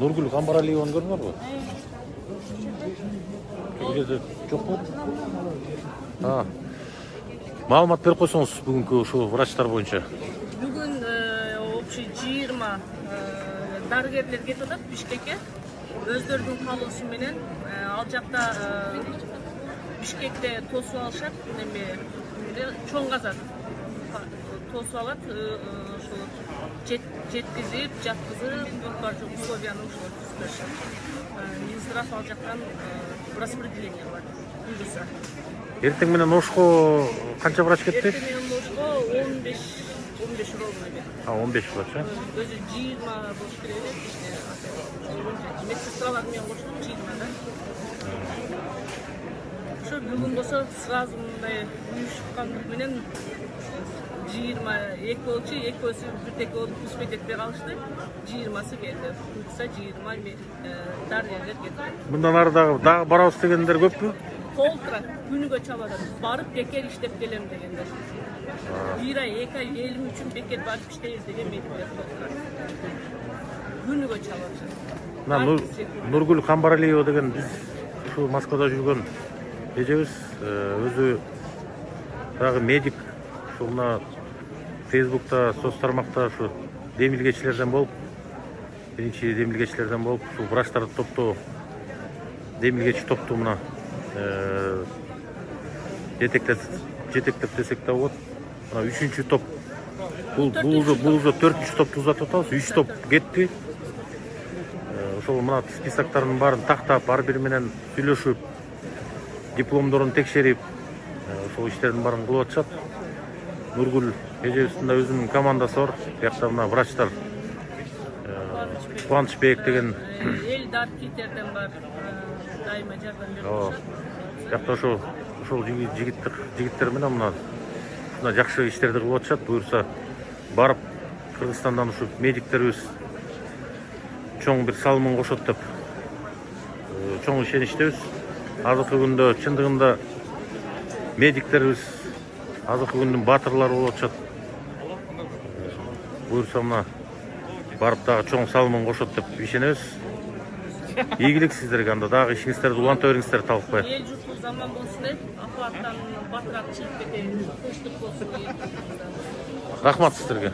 Нургүл Камбаралиеваны көрдүңөрбү? Бул жерде жокпу? Маалымат берип койсоңуз бүгүнкү ушул врачтар боюнча. Бүгүн общий 20 дарыгерлер кетип атат Бишкекке. Өздөрүнүн каалоосу менен ал жакта Бишкекте тосуп алышат, чоң казат тосуп алат, ошол жеткизип, жаткызып, бар жок условияны ошол түзүп беришет. Минздрав ал жактан распределение бар, буйруса. Эртең менен Ошко канча врач кетти? Эртең менен Ошко 15 ровно бет. 15 врач, Өзү 20 болуш керек эле. Медсестралар менен кошулуп 20 да. Ошо бүгүн болсо сразу мындай уюшкандык менен 22 болчу, экөөсү бирдеке болуп успеть этпей калышты. 20сы келди. Буюрса 20 дарыгерлер кетти. Мындан ары дагы барабыз дегендер көппү? Толтура күнүгө чабат. Барып бекер иштеп келем дегендер. Bir ay, 2 ay elim üçün бекер барып иштейбиз деген медиктер толтура. Күнүгө чабат. Нургүл Камбаралиева деген биз ушу Москвада жүргөн эжебиз, өзү дагы медик, ушуна Facebook'ta, соц тармакта ушу демилгечилерден болуп, биринчи демилгечилерден болуп, ушул врачтарды топтоо, демилгечи топту мына жетектеп десек да болот. Мына 3-чү топ. Бул уже 4-чү топту узатып атабыз. 3 топ кетти. Ошол мына списоктардын баарын тактап, ар бири менен сүйлөшүп, дипломдорун текшерип, ошол иштердин баарын кылып атышат. Нургүл эжебиздин да өзүнүн командасы бар. Биякта мына врачтар Кубанычбек деген Элдар Питерден бар. Дайыма жардам берип атышат. Биякта ошол жигиттер менен мына жакшы иштерди кылып атышат. Буюрса барып Кыргызстандан ушу медиктерибиз чоң бир салымын кошот деп чоң ишеничтебиз. Азыркы күндө чындыгында медиктерибиз азыркы күндүн баатырлары болуп атышат. Буюрса мына барып дагы чоң салымын кошот деп ишенебиз. Ийгилик сиздерге, анда дагы ишиңиздерди уланта бериңиздер, талыкпай. Эл журту заман болсун деп, апаттан батыраак чыгып кетейин, тынчтык болсун. Рахмат сиздерге.